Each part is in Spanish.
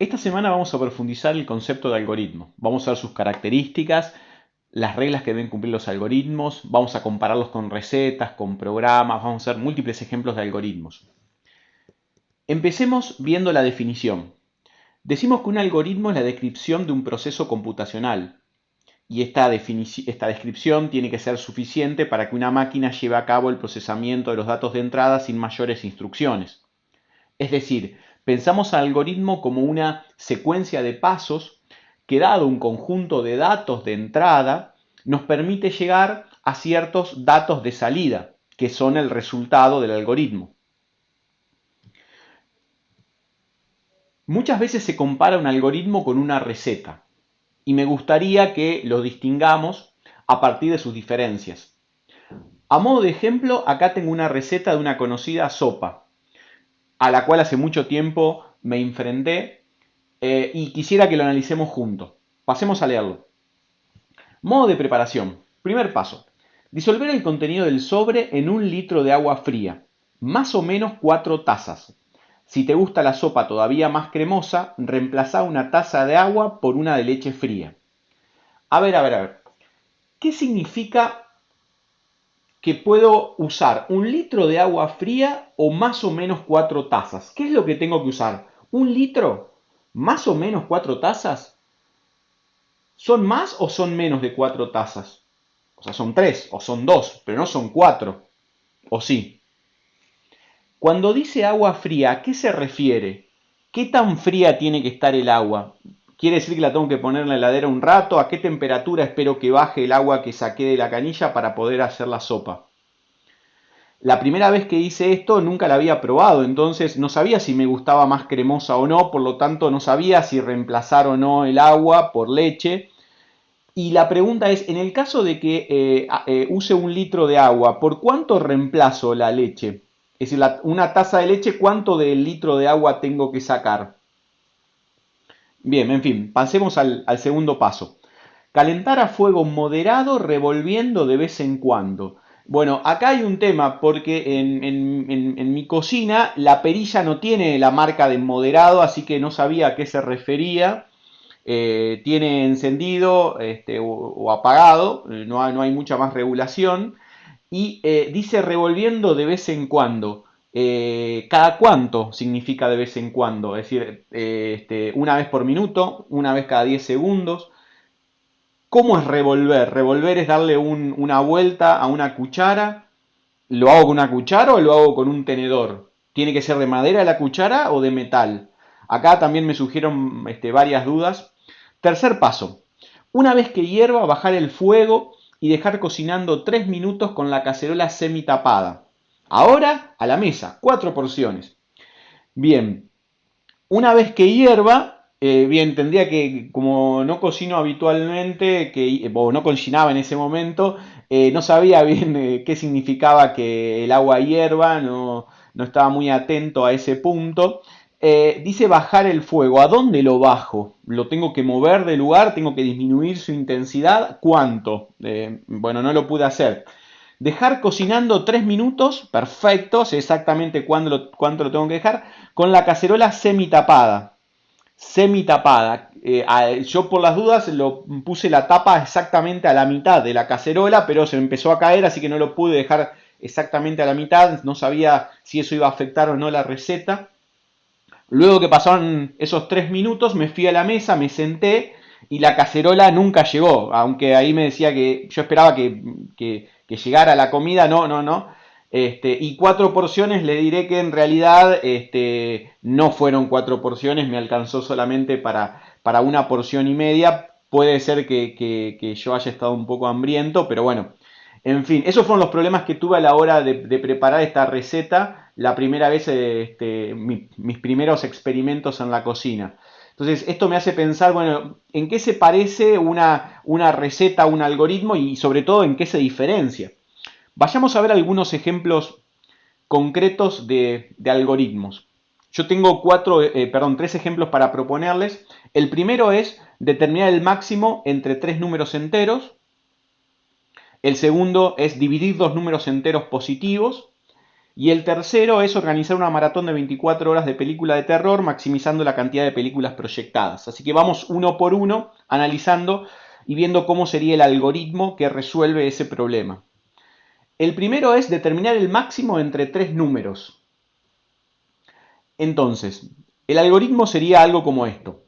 Esta semana vamos a profundizar el concepto de algoritmo. Vamos a ver sus características, las reglas que deben cumplir los algoritmos, vamos a compararlos con recetas, con programas, vamos a ver múltiples ejemplos de algoritmos. Empecemos viendo la definición. Decimos que un algoritmo es la descripción de un proceso computacional y esta descripción tiene que ser suficiente para que una máquina lleve a cabo el procesamiento de los datos de entrada sin mayores instrucciones. Es decir, pensamos al algoritmo como una secuencia de pasos que, dado un conjunto de datos de entrada, nos permite llegar a ciertos datos de salida, que son el resultado del algoritmo. Muchas veces se compara un algoritmo con una receta, y me gustaría que lo distingamos a partir de sus diferencias. A modo de ejemplo, acá tengo una receta de una conocida sopa, a la cual hace mucho tiempo me enfrenté y quisiera que lo analicemos juntos. Pasemos a leerlo. Modo de preparación. Primer paso. Disolver el contenido del sobre en 1 litro de agua fría, más o menos 4 tazas. Si te gusta la sopa todavía más cremosa, reemplazá una taza de agua por una de leche fría. A ver. ¿Qué significa que puedo usar 1 litro de agua fría o más o menos 4 tazas? ¿Qué es lo que tengo que usar? ¿1 litro? ¿Más o menos 4 tazas? ¿Son más o son menos de 4 tazas? O sea, son 3 o son 2, pero no son 4. ¿O sí? Cuando dice agua fría, ¿a qué se refiere? ¿Qué tan fría tiene que estar el agua? ¿Quiere decir que la tengo que poner en la heladera un rato? ¿A qué temperatura espero que baje el agua que saqué de la canilla para poder hacer la sopa? La primera vez que hice esto nunca la había probado, entonces no sabía si me gustaba más cremosa o no, por lo tanto no sabía si reemplazar o no el agua por leche. Y la pregunta es, en el caso de que use 1 litro de agua, ¿por cuánto reemplazo la leche? Es decir, una taza de leche, ¿cuánto del litro de agua tengo que sacar? Bien, en fin, pasemos al segundo paso. Calentar a fuego moderado revolviendo de vez en cuando. Bueno, acá hay un tema porque en mi cocina la perilla no tiene la marca de moderado, así que no sabía a qué se refería. Tiene encendido o apagado, no hay mucha más regulación. Y dice revolviendo de vez en cuando. ¿Cada cuánto significa de vez en cuando? Es decir, una vez por minuto, una vez cada 10 segundos. ¿Cómo es revolver? Revolver es darle una vuelta a una cuchara. ¿Lo hago con una cuchara o lo hago con un tenedor? ¿Tiene que ser de madera la cuchara o de metal? Acá también me surgieron varias dudas. Tercer paso. Una vez que hierva, bajar el fuego y dejar cocinando 3 minutos con la cacerola semitapada. Ahora a la mesa, 4 porciones. Bien, una vez que hierva, bien, tendría que, como no cocino habitualmente, o no cocinaba en ese momento, no sabía bien qué significaba que el agua hierva, no estaba muy atento a ese punto. Dice bajar el fuego. ¿A dónde lo bajo? ¿Lo tengo que mover de lugar? ¿Tengo que disminuir su intensidad? ¿Cuánto? Bueno, no lo pude hacer. Dejar cocinando 3 minutos, perfecto, sé exactamente cuánto lo tengo que dejar, con la cacerola semitapada. Semitapada. Yo por las dudas puse la tapa exactamente a la mitad de la cacerola, pero se me empezó a caer, así que no lo pude dejar exactamente a la mitad. No sabía si eso iba a afectar o no la receta. Luego que pasaron esos 3 minutos, me fui a la mesa, me senté y la cacerola nunca llegó. Aunque ahí me decía que yo esperaba que llegara la comida, no. Y 4 porciones, le diré que en realidad no fueron 4 porciones, me alcanzó solamente para una porción y media. Puede ser que yo haya estado un poco hambriento, pero bueno. En fin, esos fueron los problemas que tuve a la hora de preparar esta receta. La primera vez, mis primeros experimentos en la cocina. Entonces, esto me hace pensar, bueno, ¿en qué se parece una receta a un algoritmo y sobre todo en qué se diferencia? Vayamos a ver algunos ejemplos concretos de algoritmos. Yo tengo 3 ejemplos para proponerles. El primero es determinar el máximo entre 3 números enteros. El segundo es dividir 2 números enteros positivos. Y el tercero es organizar una maratón de 24 horas de película de terror, maximizando la cantidad de películas proyectadas. Así que vamos uno por uno analizando y viendo cómo sería el algoritmo que resuelve ese problema. El primero es determinar el máximo entre tres números. Entonces, el algoritmo sería algo como esto.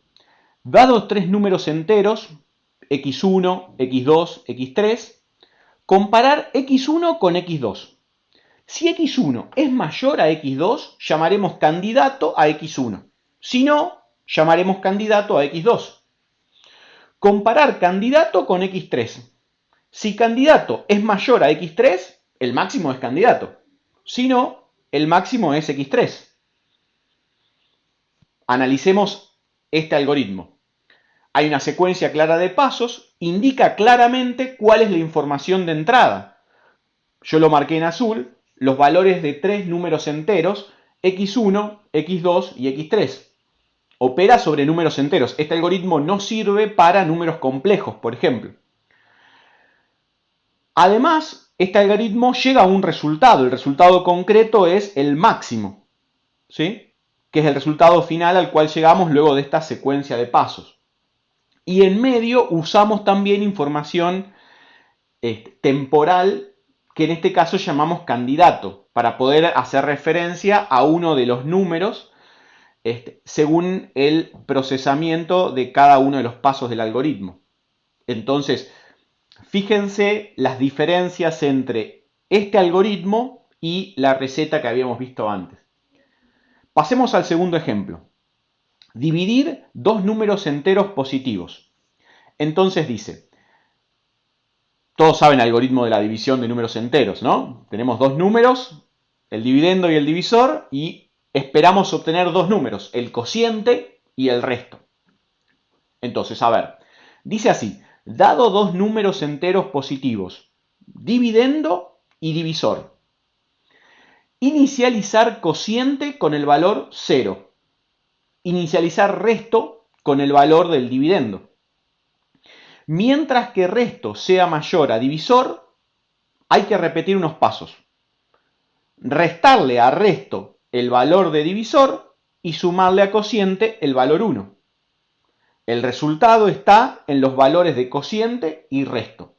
Dados tres números enteros, x1, x2, x3, comparar x1 con x2. Si x1 es mayor a x2, llamaremos candidato a x1. Si no, llamaremos candidato a x2. Comparar candidato con x3. Si candidato es mayor a x3, el máximo es candidato. Si no, el máximo es x3. Analicemos este algoritmo. Hay una secuencia clara de pasos, indica claramente cuál es la información de entrada. Yo lo marqué en azul, los valores de tres números enteros, x1, x2 y x3. Opera sobre números enteros. Este algoritmo no sirve para números complejos, por ejemplo. Además, este algoritmo llega a un resultado. El resultado concreto es el máximo, ¿sí? Que es el resultado final al cual llegamos luego de esta secuencia de pasos. Y en medio usamos también información temporal, que en este caso llamamos candidato, para poder hacer referencia a uno de los números según el procesamiento de cada uno de los pasos del algoritmo. Entonces, fíjense las diferencias entre este algoritmo y la receta que habíamos visto antes. Pasemos al segundo ejemplo. Dividir dos números enteros positivos. Entonces dice, todos saben el algoritmo de la división de números enteros, ¿no? Tenemos dos números, el dividendo y el divisor, y esperamos obtener dos números, el cociente y el resto. Entonces, a ver, dice así, dado dos números enteros positivos, dividendo y divisor. Inicializar cociente con el valor 0. Inicializar resto con el valor del dividendo. Mientras que resto sea mayor a divisor, hay que repetir unos pasos. Restarle a resto el valor de divisor y sumarle a cociente el valor 1. El resultado está en los valores de cociente y resto.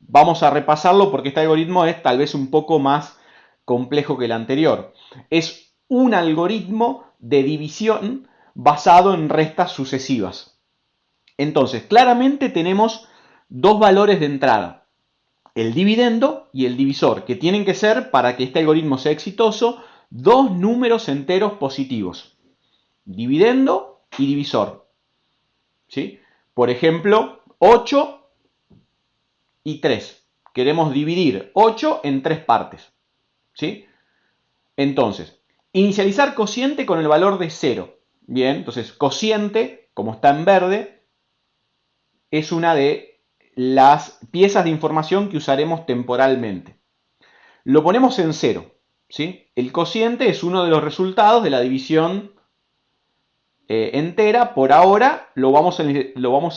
Vamos a repasarlo porque este algoritmo es tal vez un poco más complejo que el anterior. Es un algoritmo de división basado en restas sucesivas. Entonces, claramente tenemos dos valores de entrada, el dividendo y el divisor, que tienen que ser, para que este algoritmo sea exitoso, dos números enteros positivos, dividendo y divisor. ¿Sí? Por ejemplo, 8 y 3. Queremos dividir 8 en tres partes. ¿Sí? Entonces, inicializar cociente con el valor de 0. Bien, entonces cociente, como está en verde, es una de las piezas de información que usaremos temporalmente. Lo ponemos en 0. ¿Sí? El cociente es uno de los resultados de la división entera. Por ahora lo vamos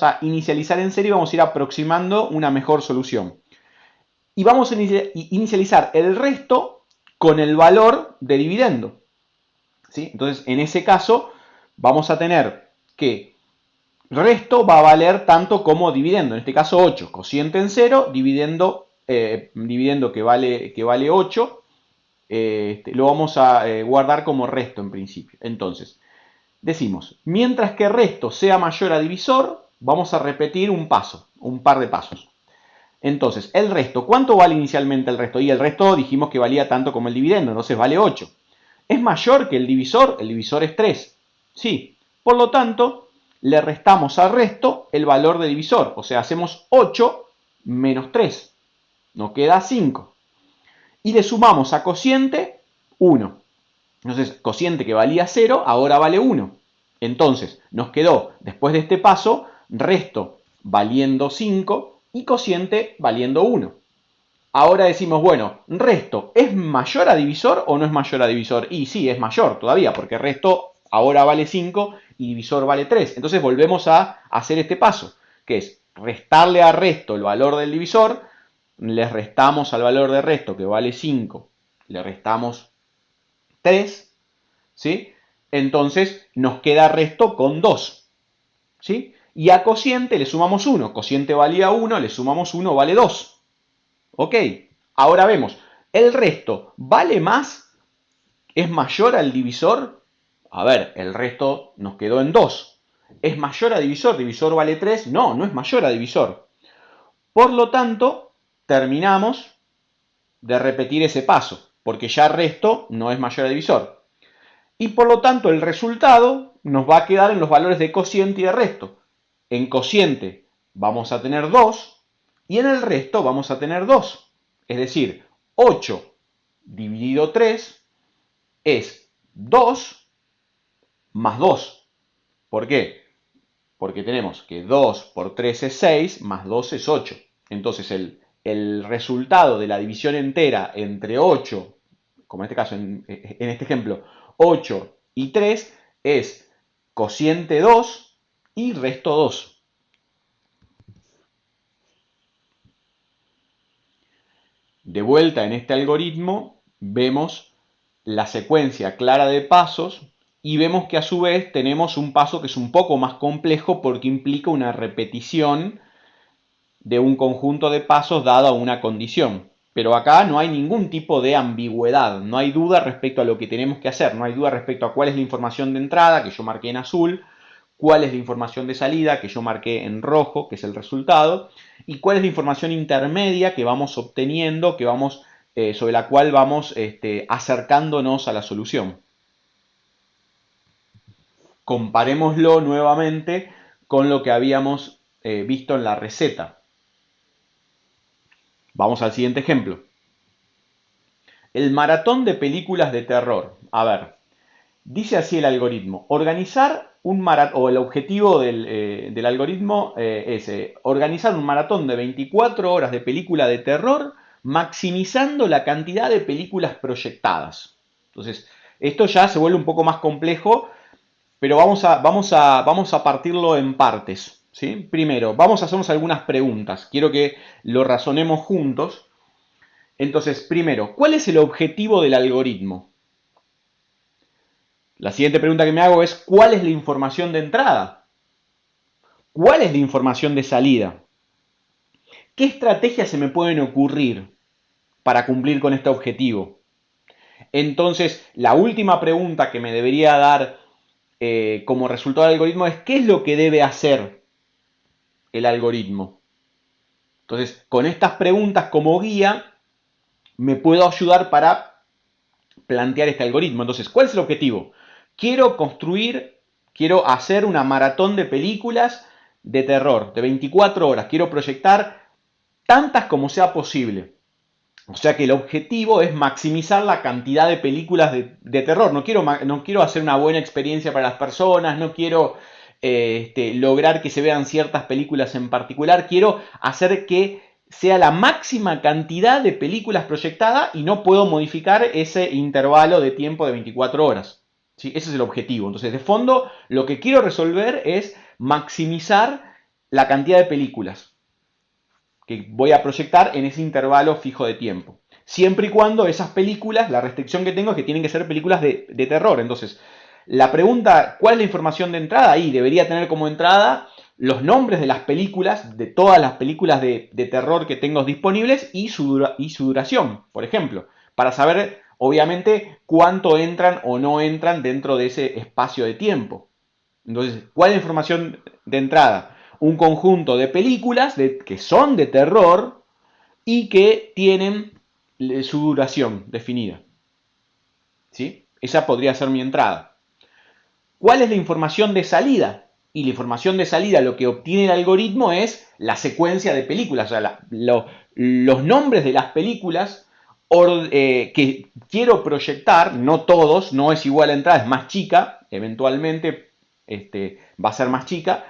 a inicializar en 0 y vamos a ir aproximando una mejor solución. Y vamos a inicializar el resto con el valor de dividendo. ¿Sí? Entonces, en ese caso, vamos a tener que resto va a valer tanto como dividendo. En este caso, 8. Cociente en 0, dividendo que vale 8. Lo vamos a guardar como resto en principio. Entonces, decimos, mientras que resto sea mayor a divisor, vamos a repetir un par de pasos. Entonces, el resto, ¿cuánto vale inicialmente el resto? Y el resto dijimos que valía tanto como el dividendo, entonces vale 8. ¿Es mayor que el divisor? El divisor es 3. Sí. Por lo tanto, le restamos al resto el valor de divisor. O sea, hacemos 8 menos 3. Nos queda 5. Y le sumamos a cociente 1. Entonces, cociente que valía 0, ahora vale 1. Entonces, nos quedó, después de este paso, resto valiendo 5 y cociente valiendo 1. Ahora decimos, bueno, resto, ¿es mayor a divisor o no es mayor a divisor? Y sí, es mayor todavía, porque resto ahora vale 5 y divisor vale 3. Entonces volvemos a hacer este paso, que es restarle a resto el valor del divisor, le restamos al valor de resto, que vale 5, le restamos 3, ¿sí? Entonces nos queda resto con 2, ¿sí? Y a cociente le sumamos 1, cociente valía 1, le sumamos 1, vale 2. ¿Ok? Ahora vemos, ¿el resto vale más? ¿Es mayor al divisor? A ver, el resto nos quedó en 2. ¿Es mayor a divisor? ¿Divisor vale 3? No, no es mayor a divisor. Por lo tanto, terminamos de repetir ese paso, porque ya resto no es mayor a divisor. Y por lo tanto, el resultado nos va a quedar en los valores de cociente y de resto. En cociente vamos a tener 2 y en el resto vamos a tener 2. Es decir, 8 dividido 3 es 2 más 2. ¿Por qué? Porque tenemos que 2 por 3 es 6, más 2 es 8. Entonces el resultado de la división entera entre 8, como en este caso, en este ejemplo, 8 y 3, es cociente 2 y resto 2. De vuelta en este algoritmo, vemos la secuencia clara de pasos y vemos que a su vez tenemos un paso que es un poco más complejo porque implica una repetición de un conjunto de pasos dado a una condición. Pero acá no hay ningún tipo de ambigüedad, no hay duda respecto a lo que tenemos que hacer, no hay duda respecto a cuál es la información de entrada, que yo marqué en azul, cuál es la información de salida, que yo marqué en rojo, que es el resultado, y cuál es la información intermedia que vamos obteniendo, sobre la cual vamos acercándonos a la solución. Comparémoslo nuevamente con lo que habíamos visto en la receta. Vamos al siguiente ejemplo. El maratón de películas de terror. A ver, dice así el algoritmo. Organizar un maratón, o el objetivo del algoritmo es organizar un maratón de 24 horas de película de terror, maximizando la cantidad de películas proyectadas. Entonces, esto ya se vuelve un poco más complejo, pero vamos a partirlo en partes. ¿Sí? Primero, vamos a hacernos algunas preguntas. Quiero que lo razonemos juntos. Entonces, primero, ¿cuál es el objetivo del algoritmo? La siguiente pregunta que me hago es, ¿cuál es la información de entrada? ¿Cuál es la información de salida? ¿Qué estrategias se me pueden ocurrir para cumplir con este objetivo? Entonces, la última pregunta que me debería dar como resultado del algoritmo es, ¿qué es lo que debe hacer el algoritmo? Entonces, con estas preguntas como guía, me puedo ayudar para plantear este algoritmo. Entonces, ¿cuál es el objetivo? Quiero hacer una maratón de películas de terror de 24 horas. Quiero proyectar tantas como sea posible. O sea que el objetivo es maximizar la cantidad de películas de terror. No quiero hacer una buena experiencia para las personas, no quiero lograr que se vean ciertas películas en particular. Quiero hacer que sea la máxima cantidad de películas proyectadas y no puedo modificar ese intervalo de tiempo de 24 horas. ¿Sí? Ese es el objetivo. Entonces, de fondo, lo que quiero resolver es maximizar la cantidad de películas que voy a proyectar en ese intervalo fijo de tiempo. Siempre y cuando esas películas, la restricción que tengo es que tienen que ser películas de terror. Entonces, la pregunta, ¿cuál es la información de entrada? Ahí debería tener como entrada los nombres de las películas, de todas las películas de terror que tengo disponibles y su duración, por ejemplo, para saber, obviamente, cuánto entran o no entran dentro de ese espacio de tiempo. Entonces, ¿cuál es la información de entrada? Un conjunto de películas que son de terror y que tienen su duración definida. ¿Sí? Esa podría ser mi entrada. ¿Cuál es la información de salida? Y la información de salida, lo que obtiene el algoritmo es la secuencia de películas, o sea, los nombres de las películas que quiero proyectar, no todos, no es igual a entrada, es más chica, eventualmente va a ser más chica,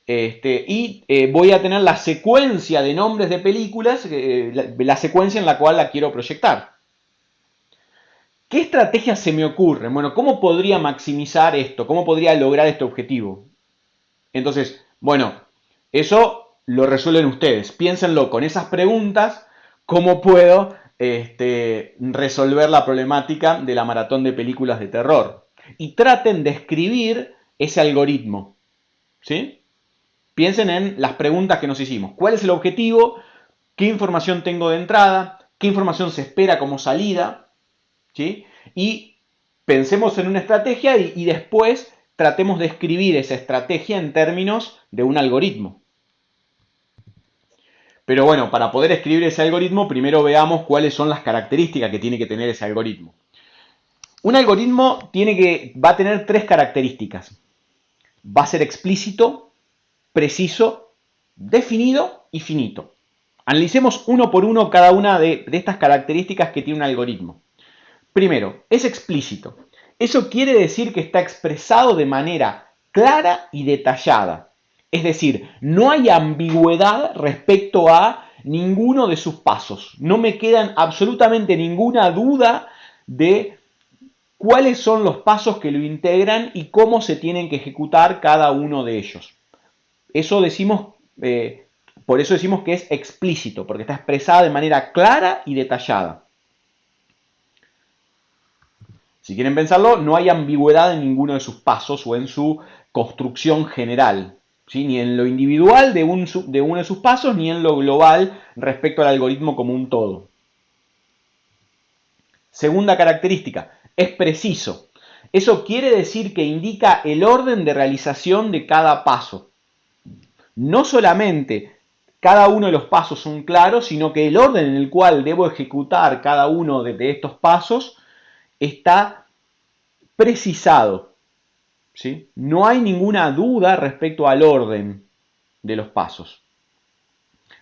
voy a tener la secuencia de nombres de películas, la secuencia en la cual la quiero proyectar. ¿Qué estrategias se me ocurren? Bueno, ¿cómo podría maximizar esto? ¿Cómo podría lograr este objetivo? Entonces, bueno, eso lo resuelven ustedes. Piénsenlo con esas preguntas, ¿cómo puedo resolver la problemática de la maratón de películas de terror. Y traten de escribir ese algoritmo, ¿sí? Piensen en las preguntas que nos hicimos. ¿Cuál es el objetivo? ¿Qué información tengo de entrada? ¿Qué información se espera como salida? ¿Sí? Y pensemos en una estrategia y después tratemos de escribir esa estrategia en términos de un algoritmo. Pero bueno, para poder escribir ese algoritmo, primero veamos cuáles son las características que tiene que tener ese algoritmo. Un algoritmo va a tener tres características. Va a ser explícito, preciso, definido y finito. Analicemos uno por uno cada una de estas características que tiene un algoritmo. Primero, es explícito. Eso quiere decir que está expresado de manera clara y detallada. Es decir, no hay ambigüedad respecto a ninguno de sus pasos. No me quedan absolutamente ninguna duda de cuáles son los pasos que lo integran y cómo se tienen que ejecutar cada uno de ellos. Por eso decimos que es explícito, porque está expresada de manera clara y detallada. Si quieren pensarlo, no hay ambigüedad en ninguno de sus pasos o en su construcción general, ¿sí? Ni en lo individual de uno de sus pasos, ni en lo global respecto al algoritmo como un todo. Segunda característica, es preciso. Eso quiere decir que indica el orden de realización de cada paso. No solamente cada uno de los pasos son claros, sino que el orden en el cual debo ejecutar cada uno de estos pasos está precisado, ¿sí? No hay ninguna duda respecto al orden de los pasos.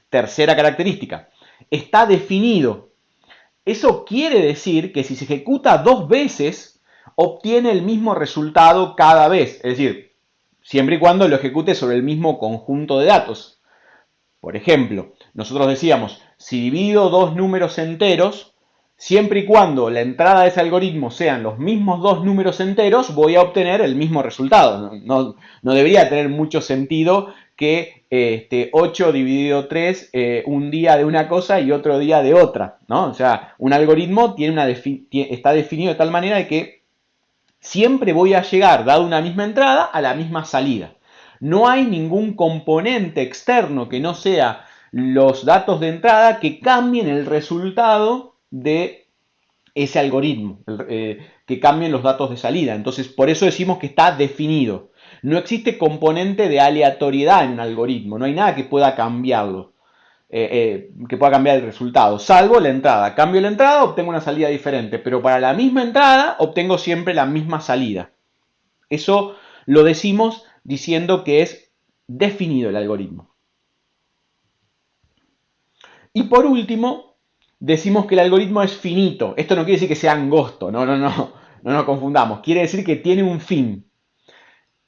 Tercera característica, está definido. Eso quiere decir que si se ejecuta dos veces, obtiene el mismo resultado cada vez. Es decir, siempre y cuando lo ejecute sobre el mismo conjunto de datos. Por ejemplo, nosotros decíamos, si divido dos números enteros, siempre y cuando la entrada de ese algoritmo sean los mismos dos números enteros, voy a obtener el mismo resultado. No debería tener mucho sentido que 8 dividido 3, un día de una cosa y otro día de otra, ¿no? O sea, un algoritmo está definido de tal manera de que siempre voy a llegar, dado una misma entrada, a la misma salida. No hay ningún componente externo que no sea los datos de entrada que cambien el resultado de ese algoritmo, que cambien los datos de salida. Entonces, por eso decimos que está definido. No existe componente de aleatoriedad en un algoritmo, no hay nada que pueda cambiarlo, que pueda cambiar el resultado, salvo la entrada. Cambio la entrada, obtengo una salida diferente, pero para la misma entrada obtengo siempre la misma salida. Eso lo decimos diciendo que es definido el algoritmo. Y por último, decimos que el algoritmo es finito. Esto no quiere decir que sea angosto, no nos confundamos. Quiere decir que tiene un fin.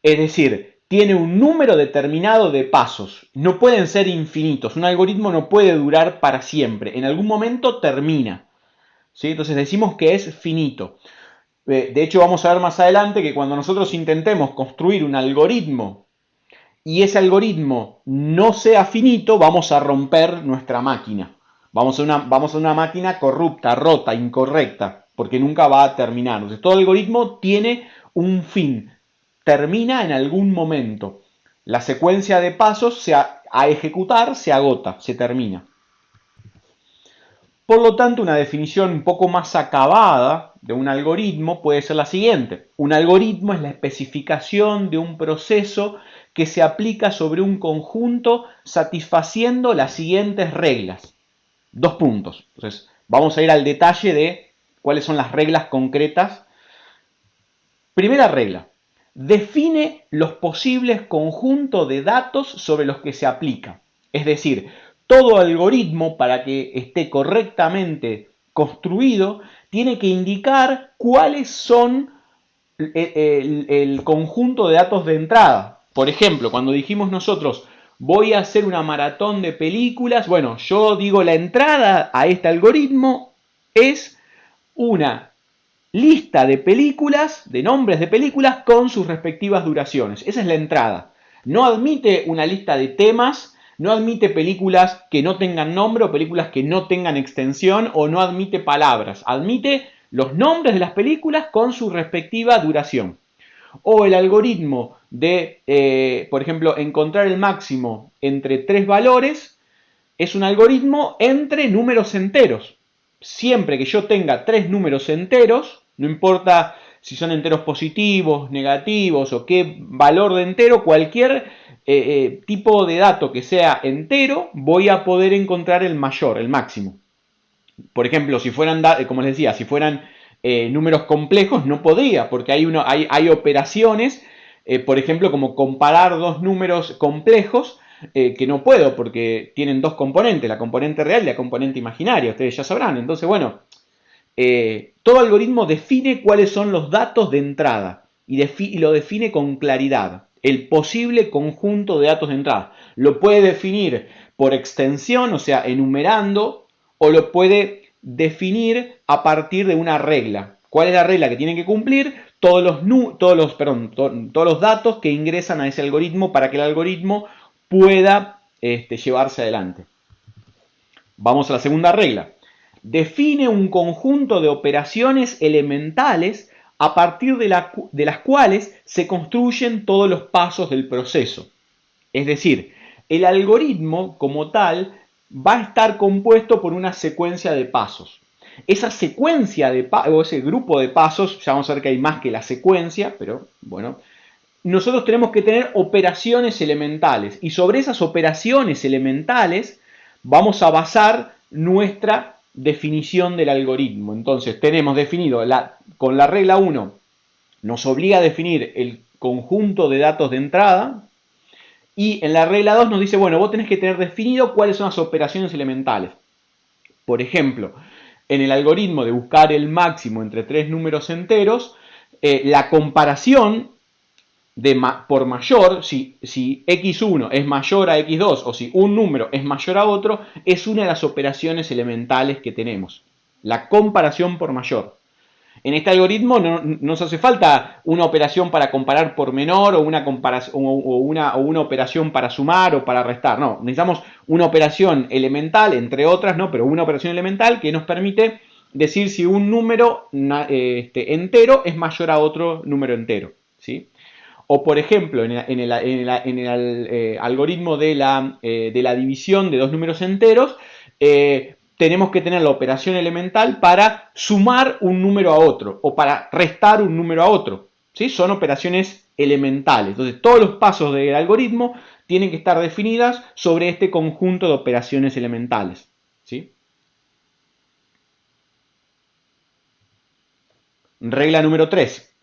Es decir, tiene un número determinado de pasos. No pueden ser infinitos. Un algoritmo no puede durar para siempre. En algún momento termina, ¿sí? Entonces decimos que es finito. De hecho, vamos a ver más adelante que cuando nosotros intentemos construir un algoritmo y ese algoritmo no sea finito, vamos a romper nuestra máquina. Vamos a una máquina corrupta, rota, incorrecta, porque nunca va a terminar. Entonces, todo algoritmo tiene un fin, termina en algún momento. La secuencia de pasos a ejecutar se agota, se termina. Por lo tanto, una definición un poco más acabada de un algoritmo puede ser la siguiente. Un algoritmo es la especificación de un proceso que se aplica sobre un conjunto satisfaciendo las siguientes reglas. Dos puntos. Entonces, vamos a ir al detalle de cuáles son las reglas concretas. Primera regla. Define los posibles conjuntos de datos sobre los que se aplica. Es decir, todo algoritmo, para que esté correctamente construido, tiene que indicar cuáles son el conjunto de datos de entrada. Por ejemplo, cuando dijimos nosotros, voy a hacer una maratón de películas, bueno, yo digo la entrada a este algoritmo es una lista de películas, de nombres de películas con sus respectivas duraciones. Esa es la entrada. No admite una lista de temas no admite películas que no tengan nombre o películas que no tengan extensión o no admite palabras. Admite los nombres de las películas con su respectiva duración. O el algoritmo de, por ejemplo, encontrar el máximo entre tres valores es un algoritmo entre números enteros. Siempre que yo tenga tres números enteros, no importa si son enteros positivos, negativos o qué valor de entero, cualquier tipo de dato que sea entero, voy a poder encontrar el mayor, el máximo. Por ejemplo, si fueran, como les decía, si fueran números complejos, no podría, porque hay operaciones, por ejemplo, como comparar dos números complejos, que no puedo porque tienen dos componentes, la componente real y la componente imaginaria, ustedes ya sabrán. Entonces, bueno, todo algoritmo define cuáles son los datos de entrada y lo define con claridad, el posible conjunto de datos de entrada. Lo puede definir por extensión, o sea, enumerando, o lo puede definir a partir de una regla. ¿Cuál es la regla que tienen que cumplir? Todos los datos que ingresan a ese algoritmo para que el algoritmo pueda llevarse adelante. Vamos a la segunda regla. Define un conjunto de operaciones elementales a partir de las cuales se construyen todos los pasos del proceso. Es decir, el algoritmo como tal va a estar compuesto por una secuencia de pasos. Esa secuencia o ese grupo de pasos, ya vamos a ver que hay más que la secuencia, pero bueno, nosotros tenemos que tener operaciones elementales y sobre esas operaciones elementales vamos a basar nuestra definición del algoritmo. Entonces tenemos definido, con la regla 1, nos obliga a definir el conjunto de datos de entrada, y en la regla 2 nos dice, bueno, vos tenés que tener definido cuáles son las operaciones elementales. Por ejemplo, en el algoritmo de buscar el máximo entre tres números enteros, la comparación por mayor, si x1 es mayor a x2 o si un número es mayor a otro, es una de las operaciones elementales que tenemos. La comparación por mayor. En este algoritmo no nos hace falta una operación para comparar por menor o una operación para sumar o para restar. No, necesitamos una operación elemental, entre otras, ¿no? Pero una operación elemental que nos permite decir si un número entero es mayor a otro número entero, ¿sí? O por ejemplo, en el algoritmo de la división de dos números enteros, tenemos que tener la operación elemental para sumar un número a otro o para restar un número a otro. ¿Sí? Son operaciones elementales. Entonces, todos los pasos del algoritmo tienen que estar definidas sobre este conjunto de operaciones elementales. ¿Sí? Regla número 3.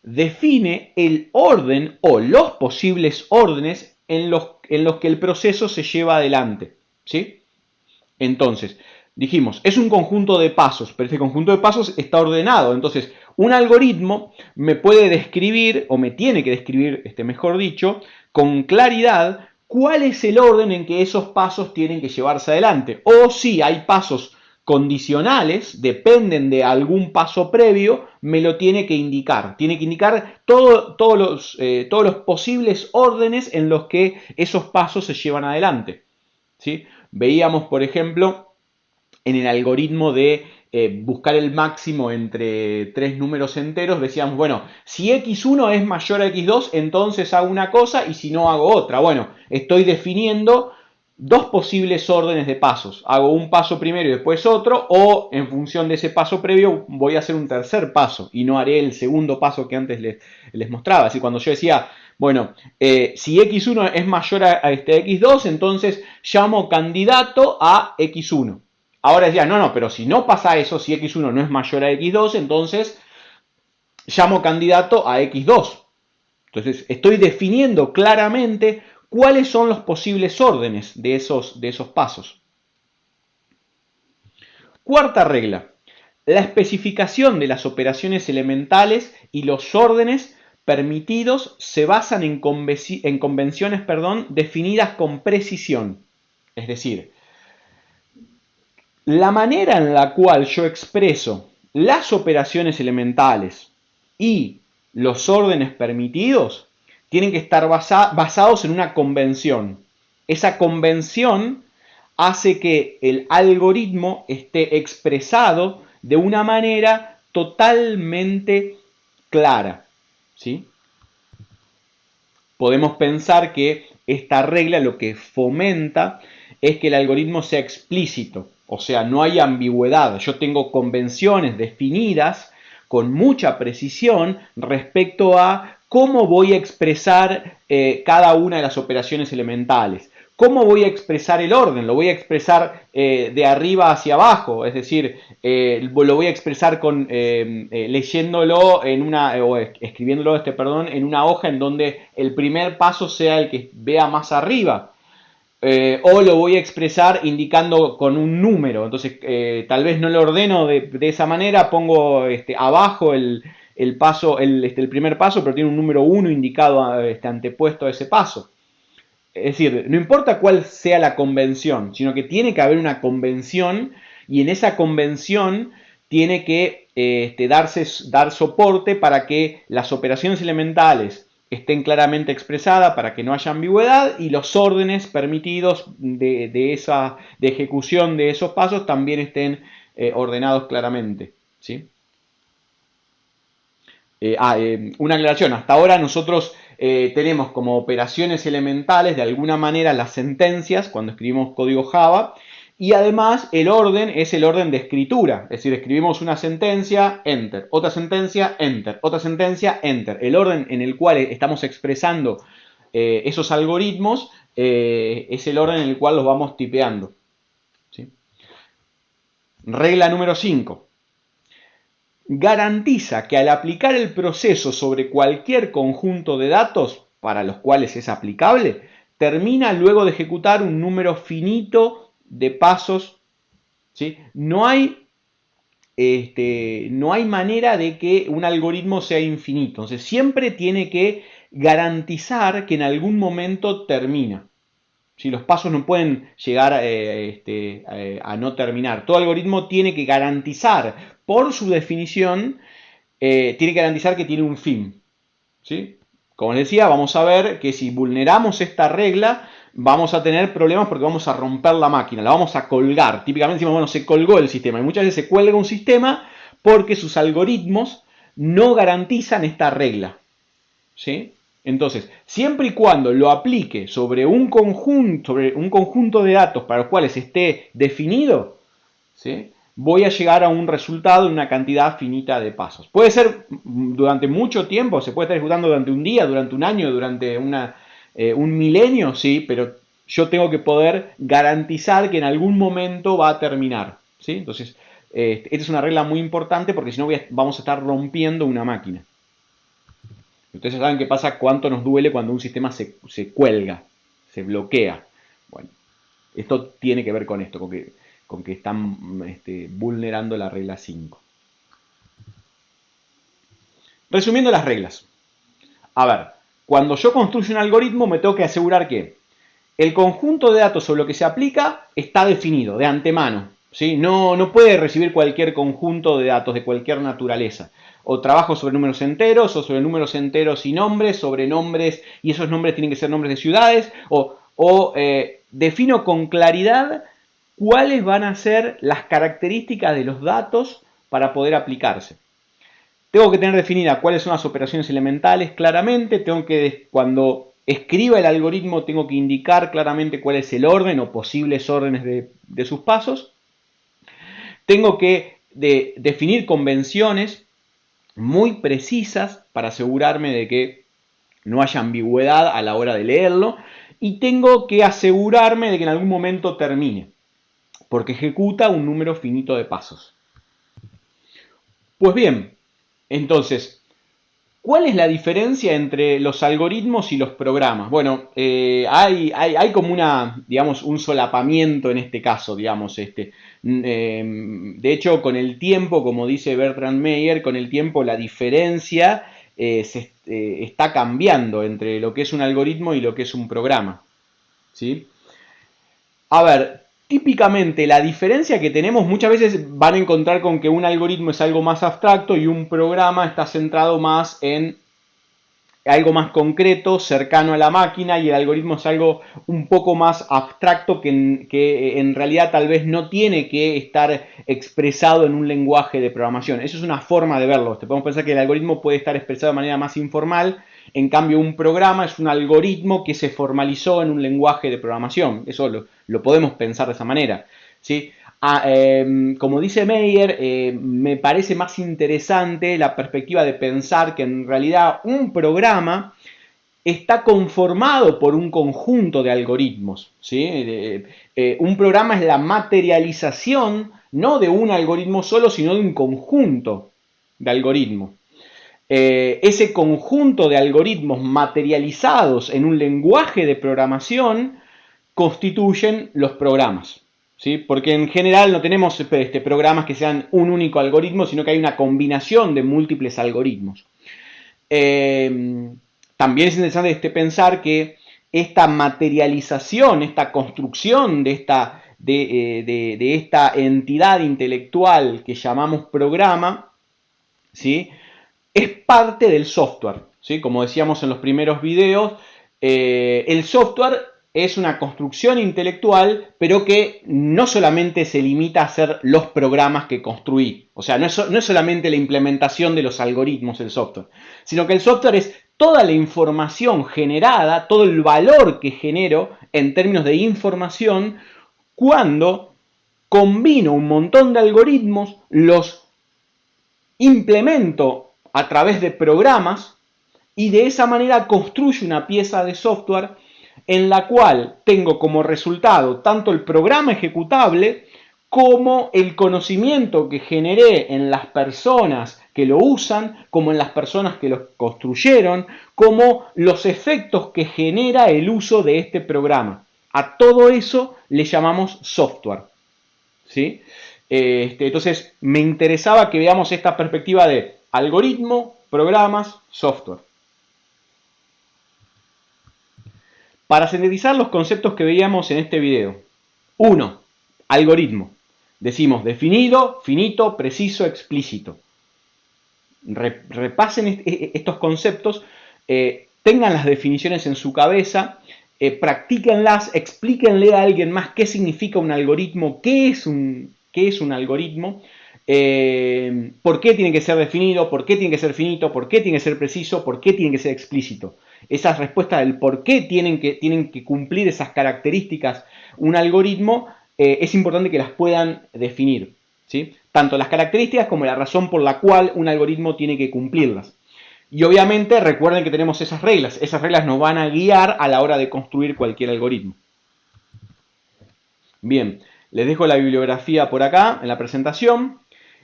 Define el orden o los posibles órdenes en los que el proceso se lleva adelante. ¿Sí? Entonces, dijimos, es un conjunto de pasos, pero este conjunto de pasos está ordenado. Entonces, un algoritmo me puede describir, o me tiene que describir, mejor dicho, con claridad cuál es el orden en que esos pasos tienen que llevarse adelante. O si hay pasos condicionales, dependen de algún paso previo, me lo tiene que indicar. Tiene que indicar todos los posibles órdenes en los que esos pasos se llevan adelante. ¿Sí? Veíamos, por ejemplo, en el algoritmo de buscar el máximo entre tres números enteros, decíamos, bueno, si x1 es mayor a x2, entonces hago una cosa y si no hago otra. Bueno, estoy definiendo dos posibles órdenes de pasos. Hago un paso primero y después otro, o en función de ese paso previo voy a hacer un tercer paso y no haré el segundo paso que antes les mostraba. Así cuando yo decía, bueno, si x1 es mayor a x2, entonces llamo candidato a x1. Ahora decía, no, pero si no pasa eso, si x1 no es mayor a x2, entonces llamo candidato a x2. Entonces estoy definiendo claramente cuáles son los posibles órdenes de esos pasos. Cuarta regla. La especificación de las operaciones elementales y los órdenes permitidos se basan en convenciones definidas con precisión. Es decir, la manera en la cual yo expreso las operaciones elementales y los órdenes permitidos tienen que estar basados en una convención. Esa convención hace que el algoritmo esté expresado de una manera totalmente clara, ¿sí? Podemos pensar que esta regla lo que fomenta es que el algoritmo sea explícito, o sea, no hay ambigüedad. Yo tengo convenciones definidas con mucha precisión respecto a cómo voy a expresar cada una de las operaciones elementales. ¿Cómo voy a expresar el orden? Lo voy a expresar de arriba hacia abajo, es decir, lo voy a expresar leyéndolo en una, o escribiéndolo, perdón, en una hoja en donde el primer paso sea el que vea más arriba. O lo voy a expresar indicando con un número. Entonces, tal vez no lo ordeno de esa manera, pongo abajo el paso, el primer paso, pero tiene un número 1 indicado antepuesto a ese paso. Es decir, no importa cuál sea la convención, sino que tiene que haber una convención y en esa convención tiene que dar soporte para que las operaciones elementales estén claramente expresadas, para que no haya ambigüedad y los órdenes permitidos de ejecución de esos pasos también estén ordenados claramente, ¿sí? Una aclaración, hasta ahora nosotros tenemos como operaciones elementales de alguna manera las sentencias cuando escribimos código Java y además el orden es el orden de escritura, es decir, escribimos una sentencia, enter, otra sentencia, enter, otra sentencia, enter. El orden en el cual estamos expresando esos algoritmos es el orden en el cual los vamos tipeando, ¿sí? Regla número 5. Garantiza que al aplicar el proceso sobre cualquier conjunto de datos para los cuales es aplicable, termina luego de ejecutar un número finito de pasos, ¿sí? No hay manera de que un algoritmo sea infinito. Entonces siempre tiene que garantizar que en algún momento termina. ¿Sí? Los pasos no pueden llegar a no terminar. Todo algoritmo tiene que garantizar, por su definición, tiene que garantizar que tiene un fin, ¿sí? Como les decía, vamos a ver que si vulneramos esta regla, vamos a tener problemas porque vamos a romper la máquina, la vamos a colgar. Típicamente decimos, bueno, se colgó el sistema. Y muchas veces se cuelga un sistema porque sus algoritmos no garantizan esta regla, ¿sí? Entonces, siempre y cuando lo aplique sobre un conjunto de datos para los cuales esté definido, ¿sí? Voy a llegar a un resultado en una cantidad finita de pasos. Puede ser durante mucho tiempo, se puede estar ejecutando durante un día, durante un año, durante un milenio, sí, pero yo tengo que poder garantizar que en algún momento va a terminar, ¿sí? Entonces, esta es una regla muy importante porque si no vamos a estar rompiendo una máquina. Ustedes saben qué pasa, cuánto nos duele cuando un sistema se cuelga, se bloquea. Bueno, esto tiene que ver con esto, con que están vulnerando la regla 5. Resumiendo las reglas. A ver, cuando yo construyo un algoritmo me tengo que asegurar que el conjunto de datos sobre lo que se aplica está definido de antemano, ¿sí? No puede recibir cualquier conjunto de datos de cualquier naturaleza. O trabajo sobre números enteros, o sobre números enteros y nombres, sobre nombres, y esos nombres tienen que ser nombres de ciudades, o defino con claridad cuáles van a ser las características de los datos para poder aplicarse. Tengo que tener definida cuáles son las operaciones elementales claramente, cuando escriba el algoritmo tengo que indicar claramente cuál es el orden o posibles órdenes de sus pasos. Tengo que definir convenciones muy precisas para asegurarme de que no haya ambigüedad a la hora de leerlo. Y tengo que asegurarme de que en algún momento termine, porque ejecuta un número finito de pasos. Pues bien, entonces, ¿cuál es la diferencia entre los algoritmos y los programas? Bueno, hay como digamos, un solapamiento en este caso, digamos. De hecho, con el tiempo, como dice Bertrand Meyer, con el tiempo la diferencia está cambiando entre lo que es un algoritmo y lo que es un programa, ¿sí? A ver, típicamente la diferencia que tenemos muchas veces van a encontrar con que un algoritmo es algo más abstracto y un programa está centrado más en algo más concreto, cercano a la máquina, y el algoritmo es algo un poco más abstracto que en realidad tal vez no tiene que estar expresado en un lenguaje de programación. Eso es una forma de verlo. Podemos pensar que el algoritmo puede estar expresado de manera más informal, en cambio un programa es un algoritmo que se formalizó en un lenguaje de programación. Eso lo podemos pensar de esa manera, ¿sí? Como dice Meyer, me parece más interesante la perspectiva de pensar que en realidad un programa está conformado por un conjunto de algoritmos, ¿sí? Un programa es la materialización no de un algoritmo solo, sino de un conjunto de algoritmos. Ese conjunto de algoritmos materializados en un lenguaje de programación constituyen los programas, ¿sí? Porque en general no tenemos programas que sean un único algoritmo, sino que hay una combinación de múltiples algoritmos. También es interesante pensar que esta materialización, esta construcción de esta entidad intelectual que llamamos programa, ¿sí? Es parte del software, ¿sí? Como decíamos en los primeros videos, el software es una construcción intelectual, pero que no solamente se limita a hacer los programas que construí. O sea, no es solamente la implementación de los algoritmos el software, sino que el software es toda la información generada, todo el valor que genero en términos de información cuando combino un montón de algoritmos, los implemento a través de programas y de esa manera construyo una pieza de software en la cual tengo como resultado tanto el programa ejecutable como el conocimiento que generé en las personas que lo usan, como en las personas que lo construyeron, como los efectos que genera el uso de este programa. A todo eso le llamamos software, ¿sí? Entonces me interesaba que veamos esta perspectiva de algoritmo, programas, software. Para sintetizar los conceptos que veíamos en este video. 1. Algoritmo. Decimos definido, finito, preciso, explícito. Repasen estos conceptos, tengan las definiciones en su cabeza, practíquenlas, explíquenle a alguien más qué significa un algoritmo, qué es un algoritmo, por qué tiene que ser definido, por qué tiene que ser finito, por qué tiene que ser preciso, por qué tiene que ser explícito. Esas respuestas del por qué tienen que cumplir esas características un algoritmo, es importante que las puedan definir, ¿sí? Tanto las características como la razón por la cual un algoritmo tiene que cumplirlas. Y obviamente recuerden que tenemos esas reglas nos van a guiar a la hora de construir cualquier algoritmo. Bien, les dejo la bibliografía por acá en la presentación.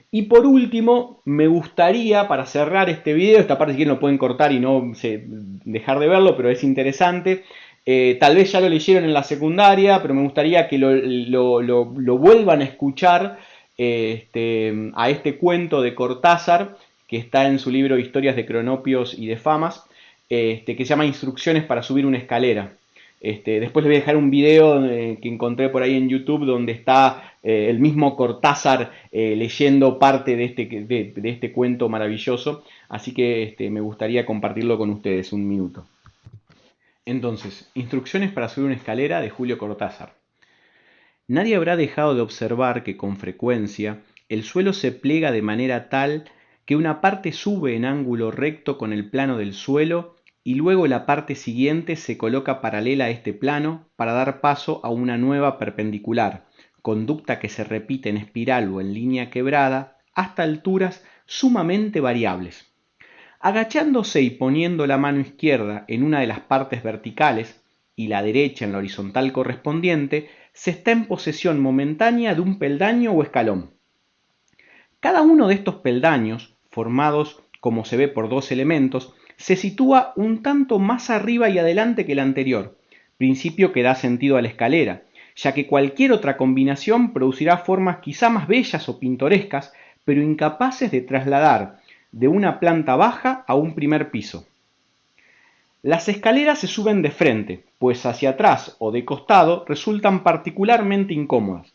Y por último, me gustaría, para cerrar este video, esta parte si quieren lo pueden cortar y no dejar de verlo, pero es interesante. Tal vez ya lo leyeron en la secundaria, pero me gustaría que lo vuelvan a escuchar a este cuento de Cortázar, que está en su libro Historias de Cronopios y de Famas, que se llama Instrucciones para subir una escalera. Después les voy a dejar un video que encontré por ahí en YouTube donde está el mismo Cortázar leyendo parte de este cuento maravilloso. Así que me gustaría compartirlo con ustedes un minuto. Entonces, Instrucciones para subir una escalera de Julio Cortázar. Nadie habrá dejado de observar que con frecuencia el suelo se pliega de manera tal que una parte sube en ángulo recto con el plano del suelo y luego la parte siguiente se coloca paralela a este plano para dar paso a una nueva perpendicular, conducta que se repite en espiral o en línea quebrada hasta alturas sumamente variables. Agachándose y poniendo la mano izquierda en una de las partes verticales y la derecha en la horizontal correspondiente, se está en posesión momentánea de un peldaño o escalón. Cada uno de estos peldaños, formados como se ve por dos elementos, se sitúa un tanto más arriba y adelante que el anterior, principio que da sentido a la escalera, ya que cualquier otra combinación producirá formas quizá más bellas o pintorescas, pero incapaces de trasladar de una planta baja a un primer piso. Las escaleras se suben de frente, pues hacia atrás o de costado resultan particularmente incómodas.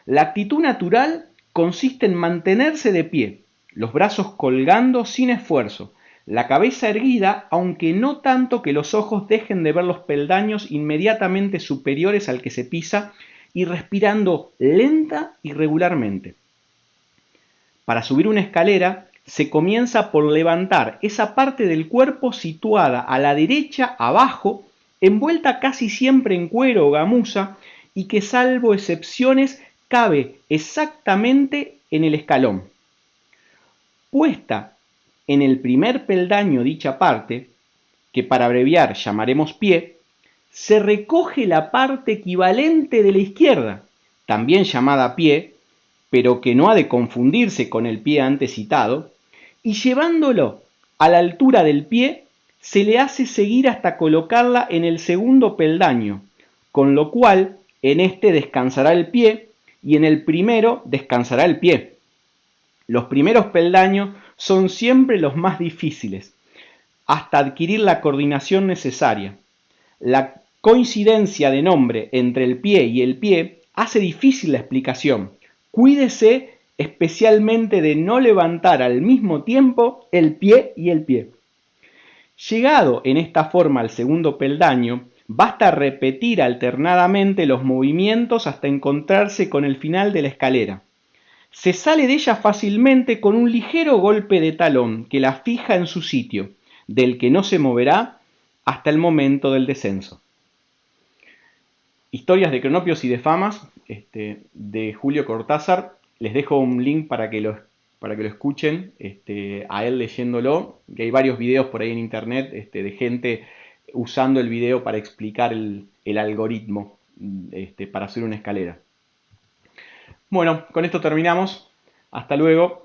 La actitud natural consiste en mantenerse de pie, los brazos colgando sin esfuerzo, La cabeza erguida, aunque no tanto que los ojos dejen de ver los peldaños inmediatamente superiores al que se pisa y respirando lenta y regularmente. Para subir una escalera se comienza por levantar esa parte del cuerpo situada a la derecha abajo, envuelta casi siempre en cuero o gamuza y que salvo excepciones cabe exactamente en el escalón. Puesta en el primer peldaño dicha parte, que para abreviar llamaremos pie, se recoge la parte equivalente de la izquierda, también llamada pie, pero que no ha de confundirse con el pie antes citado, y llevándolo a la altura del pie, se le hace seguir hasta colocarla en el segundo peldaño, con lo cual en este descansará el pie y en el primero descansará el pie. Los primeros peldaños son siempre los más difíciles, hasta adquirir la coordinación necesaria. La coincidencia de nombre entre el pie y el pie hace difícil la explicación. Cuídese especialmente de no levantar al mismo tiempo el pie y el pie. Llegado en esta forma al segundo peldaño, basta repetir alternadamente los movimientos hasta encontrarse con el final de la escalera. Se sale de ella fácilmente con un ligero golpe de talón que la fija en su sitio, del que no se moverá hasta el momento del descenso. Historias de Cronopios y de Famas, de Julio Cortázar. Les dejo un link para que lo escuchen, a él leyéndolo, que hay varios videos por ahí en internet de gente usando el video para explicar el algoritmo para hacer una escalera. Bueno, con esto terminamos. Hasta luego.